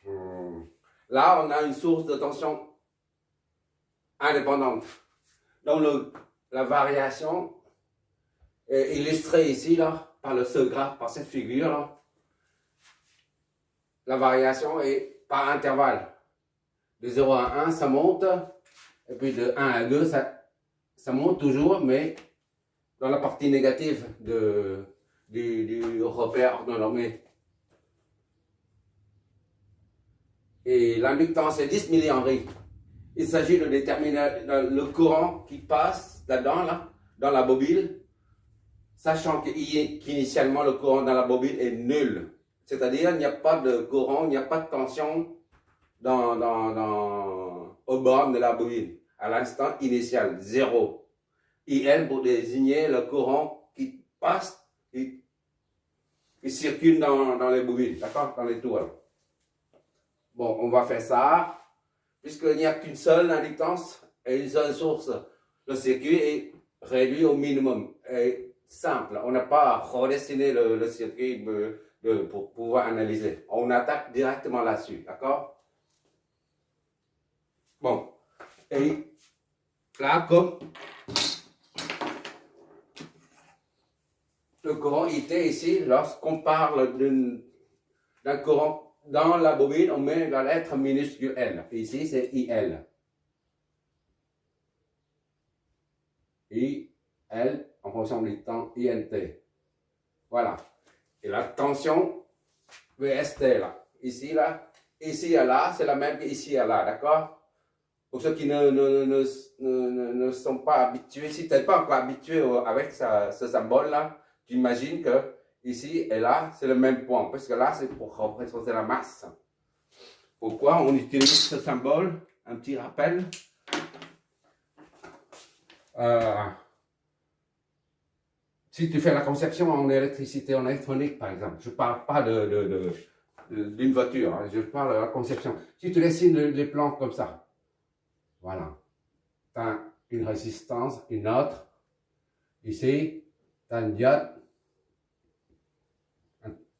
Là, on a une source de tension indépendante. Donc, la variation est illustrée ici, là, par ce graphe, par cette figure, là. La variation est par intervalle. De 0 à 1, ça monte. Et puis de 1 à 2, ça monte toujours, mais dans la partie négative du repère orthonormé. Et l'inductance est 10 millihenry. Il s'agit de déterminer le courant qui passe là-dedans, là, dans la bobine, sachant qu'initialement le courant dans la bobine est nul. C'est-à-dire qu'il n'y a pas de courant, il n'y a pas de tension au borne de la bobine. À l'instant initial, 0. IL pour désigner le courant qui passe, qui circule dans les bobines, d'accord, dans les tours. Bon, on va faire ça. Puisqu'il n'y a qu'une seule inductance et une seule source, le circuit est réduit au minimum. Et simple, on n'a pas redessiné le circuit pour pouvoir analyser. On attaque directement là-dessus, d'accord? Bon, et là, comme le courant IT ici, lorsqu'on parle d'un courant dans la bobine, on met la lettre minuscule L. Ici, c'est IL. IL en fonction du temps INT. Voilà. Et la tension VST là. Ici, là. Ici à là, c'est la même qu'ici à là, d'accord? Pour ceux qui ne sont pas habitués, si tu n'es pas encore habitué avec ce symbole-là, tu imagines que ici et là, c'est le même point, parce que là, c'est pour représenter la masse. Pourquoi on utilise ce symbole? Un petit rappel. Si tu fais la conception en électricité, en électronique, par exemple, je ne parle pas d'une voiture, hein, je parle de la conception. Si tu dessines les plans comme ça, voilà, tu as une résistance, une autre. Ici, tu as une diode.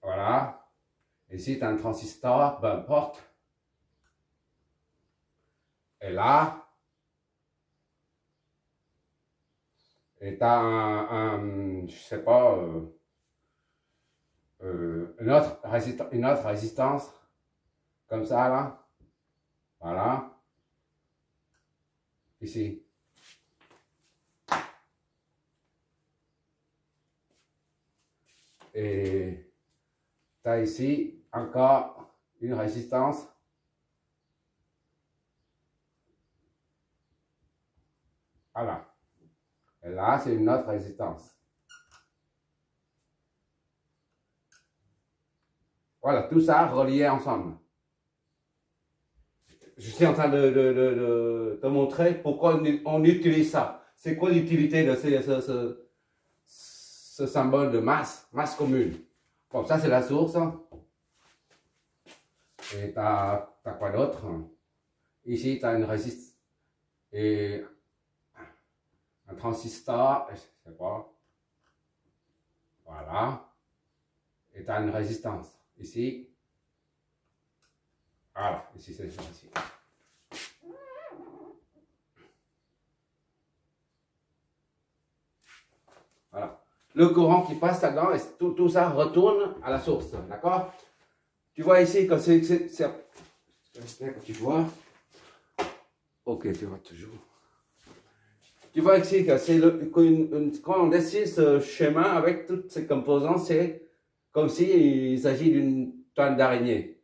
Voilà. Ici, tu as un transistor, peu importe. Et là, tu as je sais pas, une autre résistance, comme ça, là. Voilà. Ici. Et tu as ici encore une résistance. Voilà. Et là, c'est une autre résistance. Voilà, tout ça relié ensemble. Je suis en train de te montrer pourquoi on utilise ça. C'est quoi l'utilité de ce symbole de masse commune? Bon, ça c'est la source. Et tu as quoi d'autre? Ici, tu as une résistance et un transistor, je sais pas. Voilà. Et tu as une résistance. Ici. Voilà, ici c'est ça ici. Voilà. Le courant qui passe là-dedans, tout ça retourne à la source, d'accord? Tu vois ici que tu vois. Ok, tu vois toujours. Tu vois ici que c'est quand on dessine ce schéma avec toutes ces composants, c'est comme s'il s'agit d'une toile d'araignée.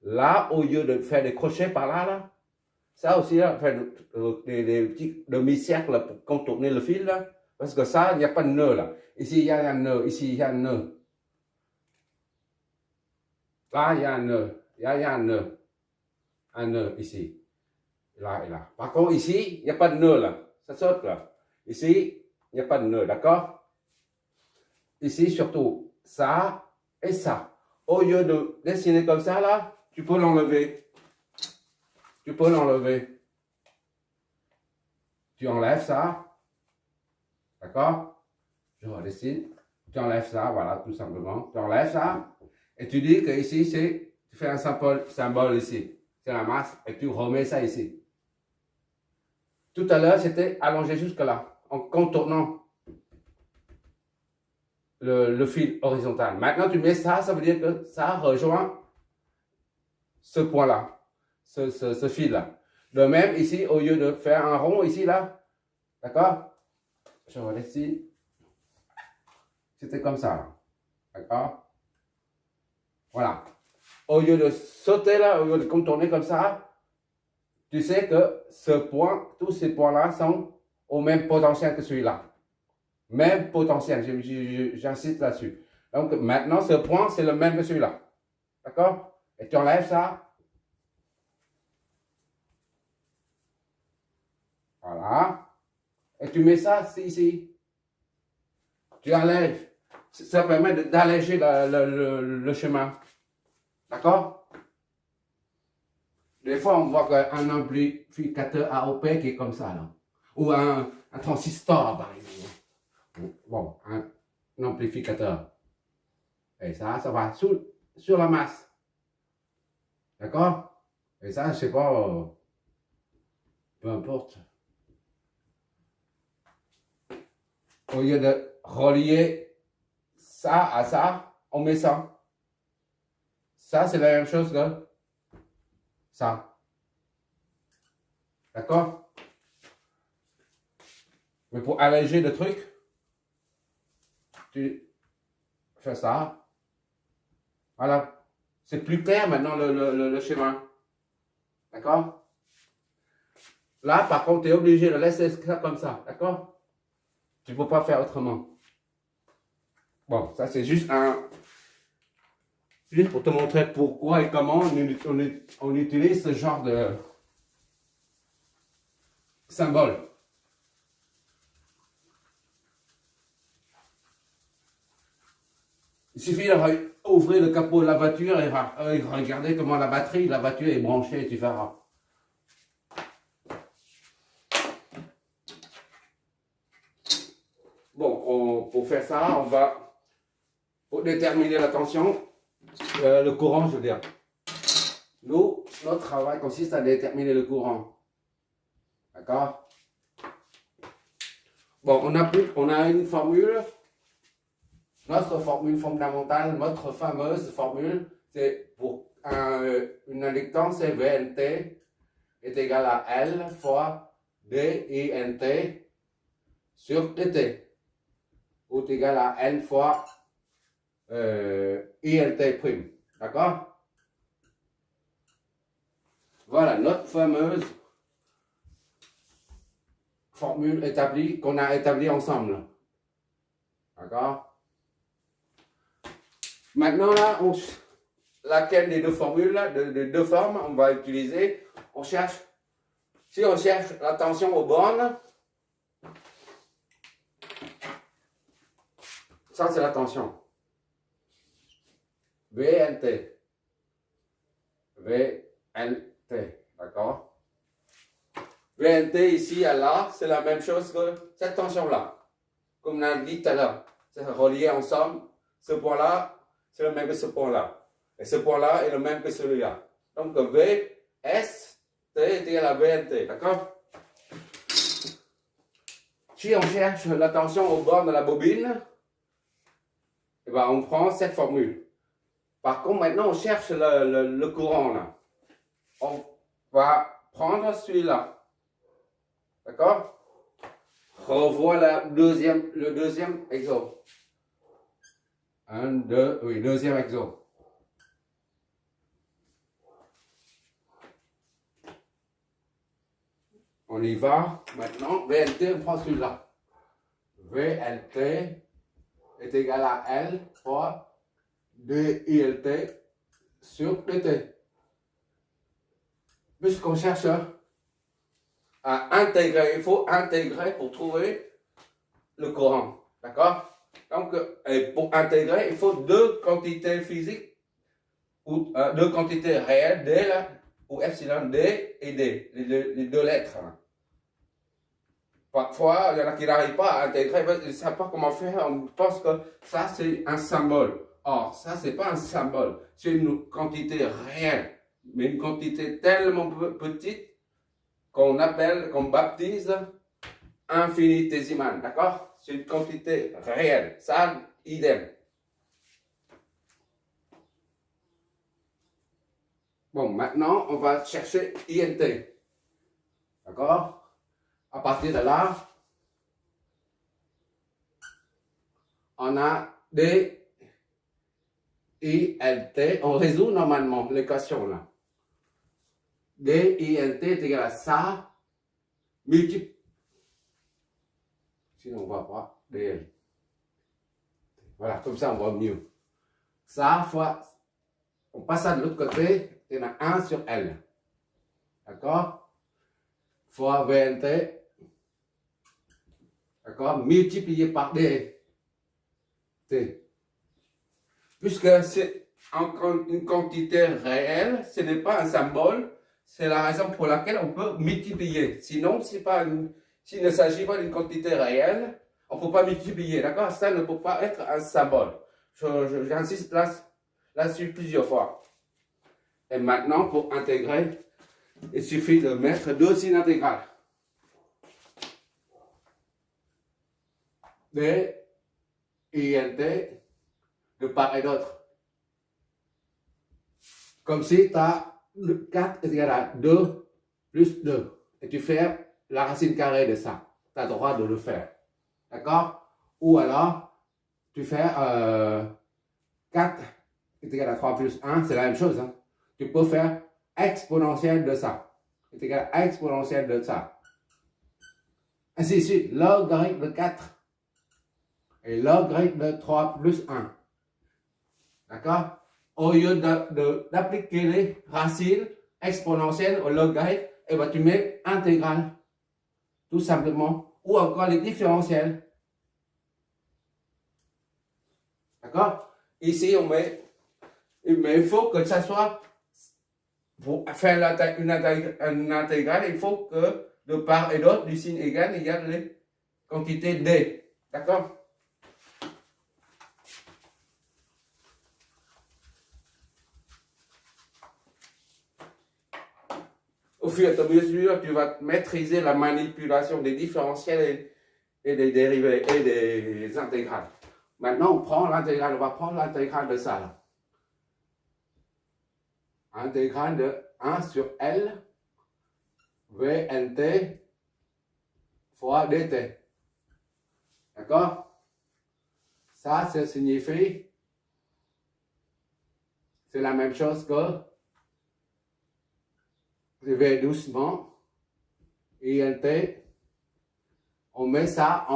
Là, au lieu de faire des crochets par là, ça aussi, là, faire des petits demi-cercles pour contourner le fil, là, parce que ça, il n'y a pas de nœud, là. Ici, il y a un nœud, ici, il y a un nœud. Là, il y a un nœud, il y a un nœud ici, là et là. Par contre, ici, il n'y a pas de nœud, là. Ça saute, là. Ici, il n'y a pas de nœud, d'accord? Ici, surtout, ça et ça. Au lieu de dessiner comme ça, là, tu peux l'enlever. Tu peux l'enlever. Tu enlèves ça. D'accord? Je redessine. Tu enlèves ça, voilà, tout simplement. Tu enlèves ça. Et tu dis que ici, c'est tu fais un symbole ici. C'est la masse et tu remets ça ici. Tout à l'heure, c'était allongé jusque là, en contournant le fil horizontal. Maintenant, tu mets ça, ça veut dire que ça rejoint ce point-là, ce fil-là. De même, ici, au lieu de faire un rond ici, là, d'accord? Je relève ici. C'était comme ça, d'accord? Voilà. Au lieu de sauter là, au lieu de contourner comme ça, tu sais que ce point, tous ces points-là sont au même potentiel que celui-là. Même potentiel, j'insiste là-dessus. Donc maintenant, ce point, c'est le même que celui-là. D'accord? Et tu enlèves ça. Voilà. Et tu mets ça ici. Tu allèges. Ça permet d'alléger le chemin. D'accord? Des fois, on voit qu'un amplificateur AOP qui est comme ça, là. Ou un transistor, par exemple. Bon, un amplificateur. Et ça va sur la masse. D'accord? Et ça, je sais pas, peu importe. Au lieu de relier ça à ça, on met ça. Ça, c'est la même chose que ça. D'accord? Mais pour alléger le truc, tu fais ça. Voilà. C'est plus clair maintenant le schéma. D'accord? Là, par contre, tu es obligé de laisser ça comme ça. D'accord? Tu ne peux pas faire autrement. Bon, ça c'est juste pour te montrer pourquoi et comment on utilise ce genre de symbole. Il suffit d'ouvrir le capot de la voiture et regarder comment la batterie de la voiture est branchée et tu verras. Bon, pour faire ça, on va, pour déterminer la tension, le courant, je veux dire. Nous, notre travail consiste à déterminer le courant. D'accord? Bon, on a une formule. Notre formule fondamentale, notre fameuse formule, c'est pour une inductance, c'est VNT est égal à L fois DINT sur DT. Ou est égal à N fois ILT prime. D'accord? Voilà notre fameuse formule établie, qu'on a établie ensemble. D'accord? Maintenant, là, laquelle des deux formules, là, de deux formes, on va utiliser. On cherche, si on cherche la tension aux bornes, ça c'est la tension. VNT. VNT. D'accord? VNT ici à là, c'est la même chose que cette tension-là. Comme on a dit tout à l'heure. C'est relié ensemble. Ce point-là, c'est le même que ce point-là. Et ce point-là est le même que celui-là. Donc VS, T est égal à VNT. D'accord? Si on cherche la tension au bord de la bobine, eh ben, on prend cette formule. Par contre, maintenant, on cherche le courant. Là. On va prendre celui-là. D'accord? Revois le deuxième exo. Deuxième exo. On y va. Maintenant, VLT, on prend celui-là. VLT est égal à L fois DILT sur PT. Puisqu'on cherche à intégrer, il faut intégrer pour trouver le courant. D'accord? Donc, pour intégrer, il faut deux quantités physiques ou deux quantités réelles, D là, ou epsilon D et D, les deux lettres. Parfois, il y en a qui n'arrivent pas à intégrer, ils ne savent pas comment faire, on pense que ça c'est un symbole. Or, ça, c'est pas un symbole, c'est une quantité réelle, mais une quantité tellement petite qu'on baptise infinitésimale, d'accord? C'est une quantité réelle, ça, idem. Bon, maintenant, on va chercher INT, d'accord? À partir de là, on a des INT, on résout normalement l'équation là. DINT est égal à ça, multiplié. Sinon, on ne voit pas DL. Voilà, comme ça, on voit mieux. Ça fois, on passe ça de l'autre côté, il y en a 1 sur L. D'accord? Fois VNT. D'accord? Multiplié par D. T. Puisque c'est une quantité réelle, ce n'est pas un symbole, c'est la raison pour laquelle on peut multiplier. Sinon, s'il ne s'agit pas d'une quantité réelle, on ne peut pas multiplier. D'accord? Ça ne peut pas être un symbole. J'insiste là-dessus plusieurs fois. Et maintenant, pour intégrer, il suffit de mettre deux signes intégrales. D, INT, de part et d'autre. Comme si tu as 4 est égal à 2 plus 2. Et tu fais la racine carrée de ça. Tu as le droit de le faire. D'accord? Ou alors, tu fais 4 est égal à 3 plus 1, c'est la même chose. Hein? Tu peux faire exponentielle de ça. Est égal à exponentielle de ça. Ainsi de suite. Logarithme de 4 et logarithme de 3 plus 1. D'accord? Au lieu d'appliquer les racines exponentielles au logarithme, et ben tu mets intégrale. Tout simplement. Ou encore les différentiels. D'accord? Ici, on met. Mais il faut que ça soit. Pour faire une intégrale, il faut que de part et d'autre du signe égal, il y a les quantités D. D'accord? Au fur et à mesure, tu vas maîtriser la manipulation des différentiels et des dérivés et des intégrales. Maintenant, on prend l'intégrale, on va prendre l'intégrale de ça. Là. Intégrale de 1 sur L, VNT fois DT. D'accord? Ça signifie, c'est la même chose que je vais doucement, INT, on met ça,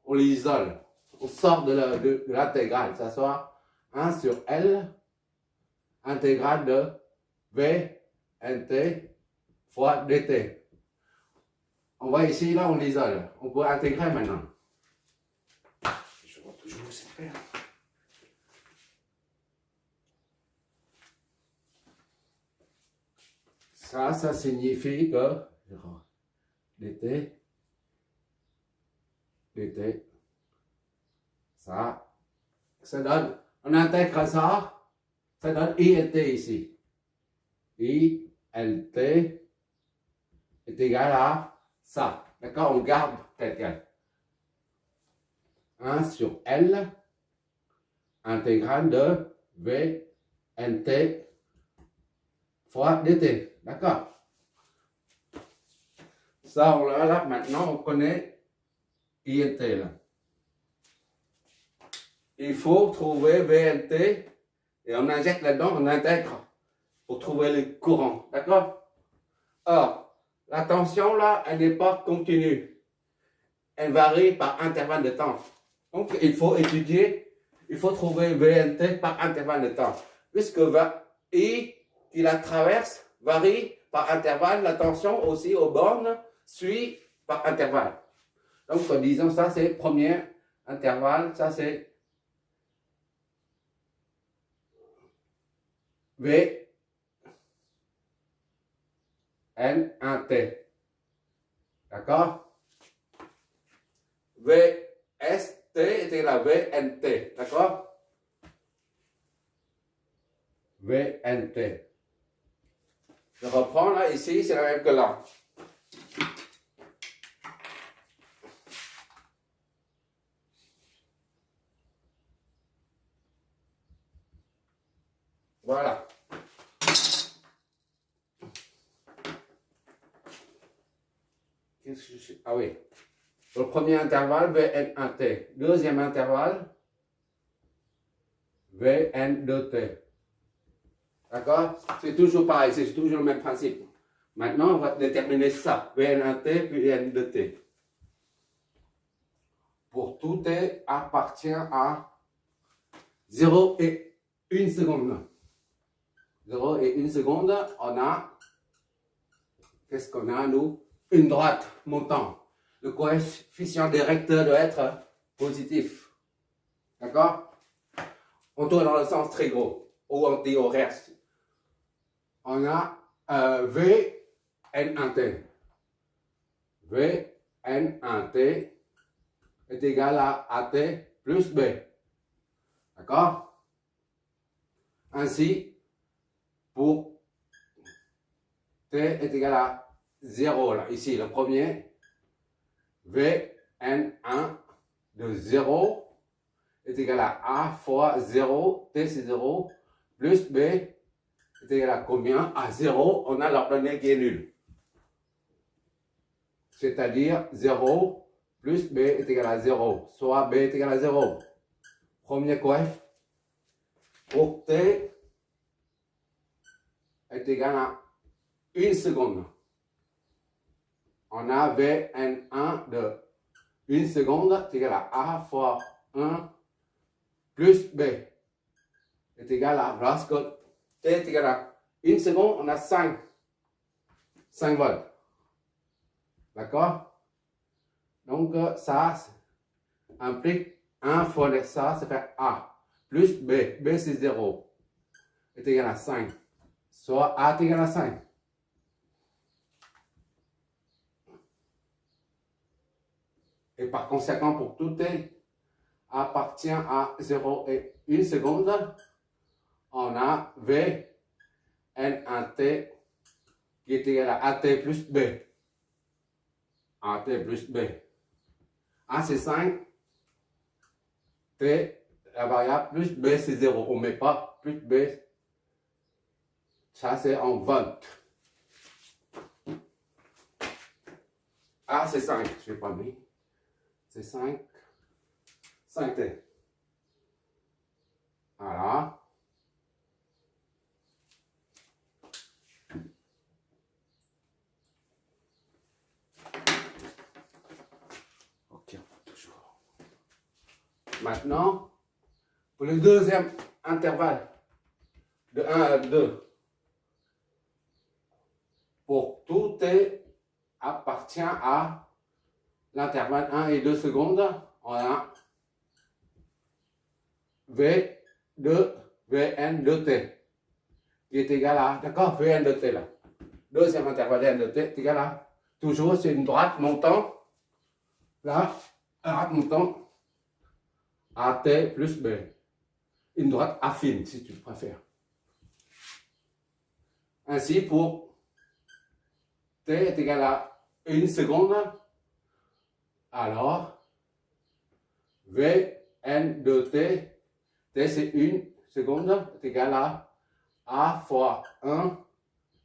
on l'isole, on sort de l'intégrale, ça soit 1 sur L, intégrale de VNT fois DT. On voit ici, là, on l'isole. On peut intégrer maintenant. Je vois toujours c'est faire. Ça signifie que DT, ça donne, on intègre ça donne INT ici. INT est égal à ça. D'accord? On garde tel quel. 1 sur L, intégrale de VNT fois DT. D'accord? Ça, là, maintenant, on connaît INT. Là. Il faut trouver VNT et on injecte là-dedans, on intègre pour trouver le courant. D'accord? Or, la tension, là, elle n'est pas continue. Elle varie par intervalle de temps. Donc, il faut étudier, il faut trouver VNT par intervalle de temps. Puisque I qui la traverse varie par intervalle, la tension aussi aux bornes suit par intervalle. Donc, disons, ça c'est premier intervalle, ça c'est V N1T. D'accord? VST est égal à VNT. D'accord? VNT. Je reprends là, ici, c'est la même que là. Voilà. Qu'est-ce que je sais? Ah oui. Le premier intervalle, VN1T. Deuxième intervalle, VN2T. D'accord? C'est toujours pareil, c'est toujours le même principe. Maintenant, on va déterminer ça. VN1T puis VN2T. Pour tout T appartient à 0 et 1 seconde. 0 et 1 seconde, on a, qu'est-ce qu'on a nous? Une droite montant. Le coefficient directeur doit être positif. D'accord? On tourne dans le sens très gros, ou anti-horaire. On a VN1T. VN1T est égal à AT plus B. D'accord? Ainsi, pour T est égal à 0, là, ici, le premier, VN1 de 0 est égal à A fois 0, T c'est 0, plus B est égal à combien? À 0, on a l'ordonnée qui est nulle. C'est-à-dire 0 plus B est égal à 0, soit B est égal à 0. Premier coef, pour T est égal à 1 seconde. On a VN1 de 1 seconde est égal à A fois 1 plus B est égal à, lorsque T est égal à 1 seconde, on a 5 volts. D'accord? Donc, ça implique 1 fois ça fait A plus B. B c'est 0 est égal à 5. Soit A est égal à 5. Et par conséquent, pour tout T appartient à 0 et 1 seconde, on a V N1T qui est égal à AT plus B. AT plus B. A c'est 5. T, la variable plus B c'est 0. On ne met pas plus B. Ça c'est en volt. A c'est 5. Je n'ai pas mis. C'est 5. 5T. Voilà. Ok, toujours. Maintenant, pour le deuxième intervalle, de 1 à 2, pour tout T appartient à l'intervalle 1 et 2 secondes, on a V de Vn de T qui est égal à, d'accord, Vn de T là. Deuxième intervalle N de T est égal à, toujours c'est une droite montant, là, droite montant, AT plus B. Une droite affine si tu préfères. Ainsi pour T est égal à 1 seconde, alors Vn de T, T c'est 1 seconde, est égal à A fois 1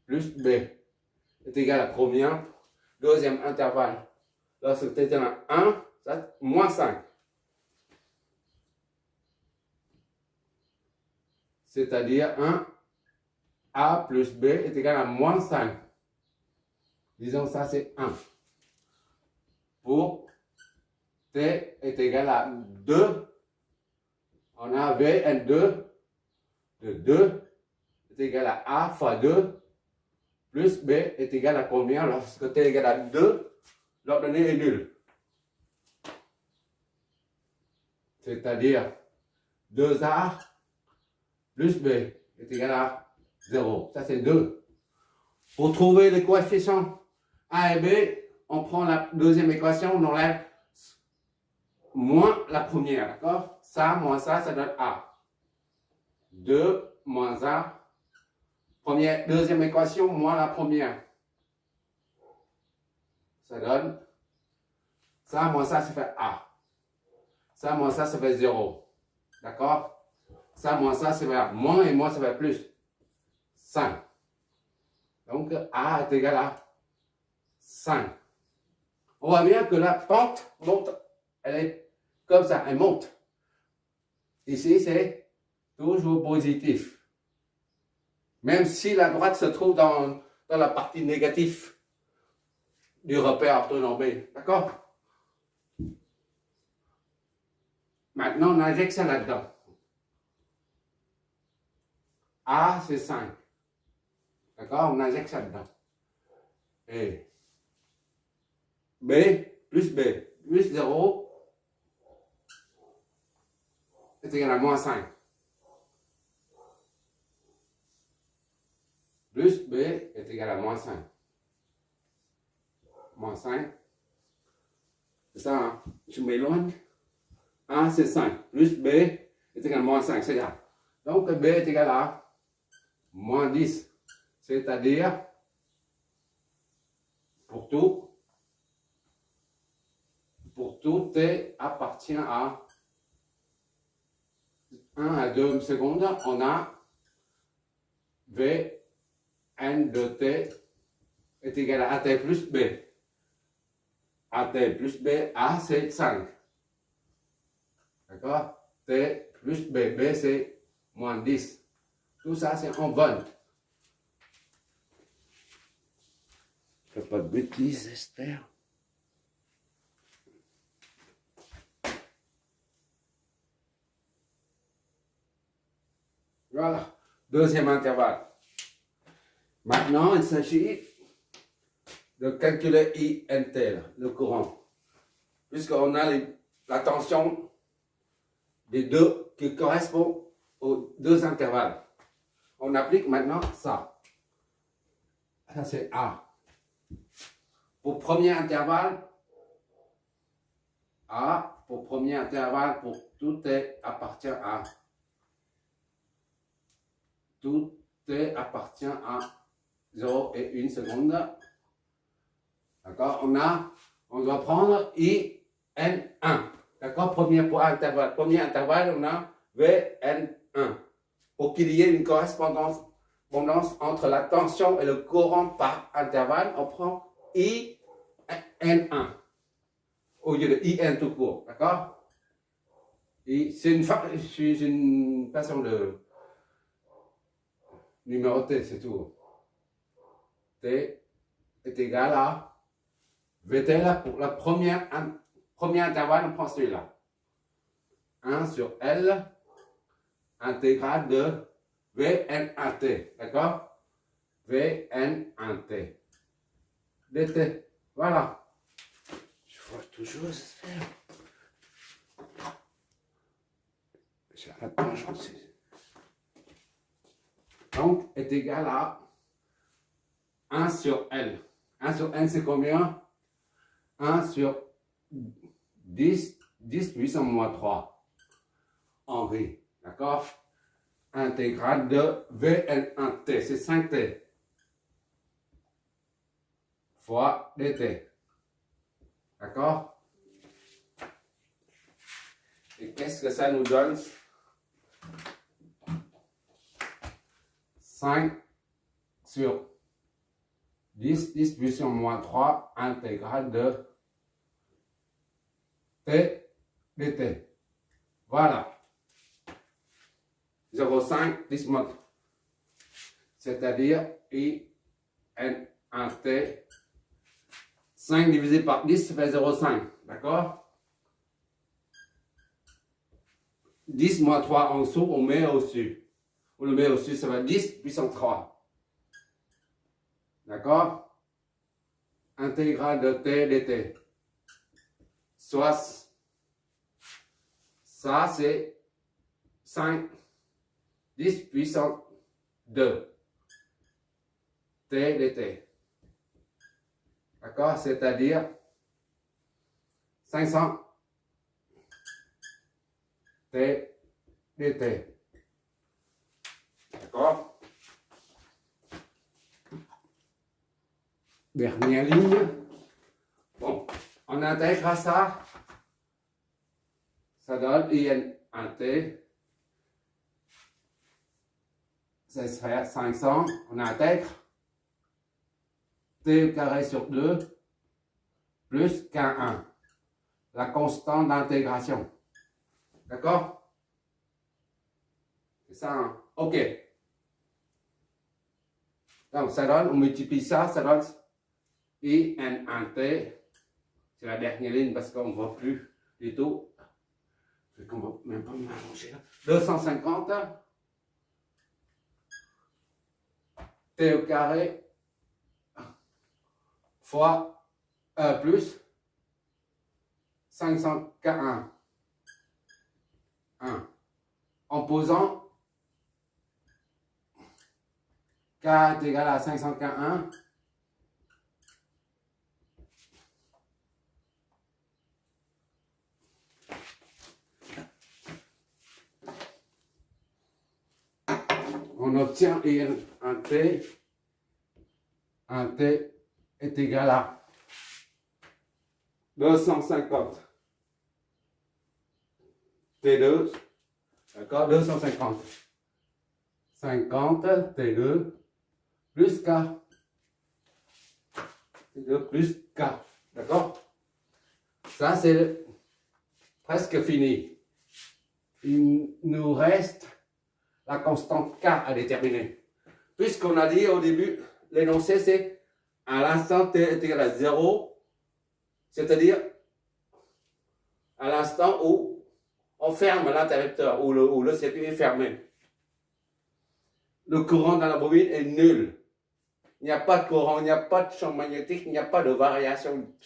plus B est égal à combien? Deuxième intervalle. Lorsque T est égal à 1, ça moins 5. C'est-à-dire 1 A plus B est égal à moins 5. Disons ça c'est 1. Pour T est égal à 2. On a Vn2 de 2 est égal à A fois 2 plus B est égal à combien? Lorsque T est égal à 2, l'ordonnée est nulle. C'est-à-dire 2A plus B est égal à 0. Ça c'est 2. Pour trouver les coefficients A et B, on prend la deuxième équation, on enlève moins la première, d'accord? Ça, moins ça donne A. 2 moins A Deuxième équation moins la première. Ça donne ça moins ça fait A. Ça moins ça fait 0. D'accord? Ça moins ça fait moins et moins ça fait plus. 5. Donc A est égal à 5. On voit bien que la pente monte. Elle est comme ça, elle monte. Ici, c'est toujours positif. Même si la droite se trouve dans la partie négative du repère orthonormé. D'accord? Maintenant, on injecte ça là-dedans. A, c'est 5. D'accord? On injecte ça dedans. Et B plus 0 est égal à moins 5. Plus B est égal à moins 5. Moins 5. C'est ça, hein? Je m'éloigne. 1, c'est 5. Plus B est égal à moins 5. C'est ça. Donc B est égal à moins 10. C'est-à-dire, pour tout T appartient à 1 à 2 secondes, on a V N de T est égal à AT plus B. AT plus B, A c'est 5. D'accord? T plus B, B c'est moins 10. Tout ça c'est en volts. Fais pas de bêtises, Esther. Voilà, deuxième intervalle. Maintenant, il s'agit de calculer INT, le courant. Puisqu'on a la tension des deux qui correspond aux deux intervalles. On applique maintenant ça. Ça c'est A. Pour premier intervalle, A, pour premier intervalle, pour tout T appartient à. Tout T appartient à 0 et 1 seconde. D'accord? On doit prendre IN1. D'accord? Premier intervalle, on a VN1. Pour qu'il y ait une correspondance entre la tension et le courant par intervalle, on prend IN1 au lieu de IN tout court. D'accord? C'est une façon de numéroter, c'est tout. T est égal à VT là pour la premier intervalle, on prend celui-là. 1 sur L intégrale de Vn1t. D'accord? Vn1t. dt. Voilà. Je vois toujours, j'espère. Attends, je sais. Donc, est égal à 1 sur L. 1 sur N, c'est combien? 1 sur 10 puissance moins 3 Henri. D'accord? Intégrale de Vn1t, c'est 5t. Fois dt. D'accord? Et qu'est-ce que ça nous donne? 5 sur 10 puissance moins 3 intégrale de T dt. Voilà. 0,5 10 moins. C'est-à-dire IN1T. 5 divisé par 10, ça fait 0,5. D'accord? 10 moins 3 en dessous, on met au-dessus. On le met au-dessus, ça va 10 puissance 3. D'accord? Intégrale de T dt. Soit ça, c'est 5, 10 puissance 2. T dt. D'accord? C'est-à-dire 500 T dt. D'accord? Dernière ligne. Bon, on intègre ça. Ça donne IN en T. Ça serait 500. On intègre T au carré sur 2 plus K1. La constante d'intégration. D'accord? C'est ça, hein? OK. Donc, ça donne, on multiplie ça, ça donne IN en T. C'est la dernière ligne parce qu'on ne voit plus du tout. On ne va même pas m'arranger là. 250 T au carré fois plus 500 K1. 1. En posant K est égal à 500 K1. On obtient un T est égal à 250 T2, d'accord, 250 50 T2 plus K, T2 plus K, d'accord. Ça c'est presque fini. Il nous reste la constante K à déterminer. Puisqu'on a dit au début, l'énoncé c'est à l'instant T est égal à 0, c'est-à-dire à l'instant où on ferme l'interrupteur, où le circuit est fermé. Le courant dans la bobine est nul. Il n'y a pas de courant, il n'y a pas de champ magnétique, il n'y a pas de variation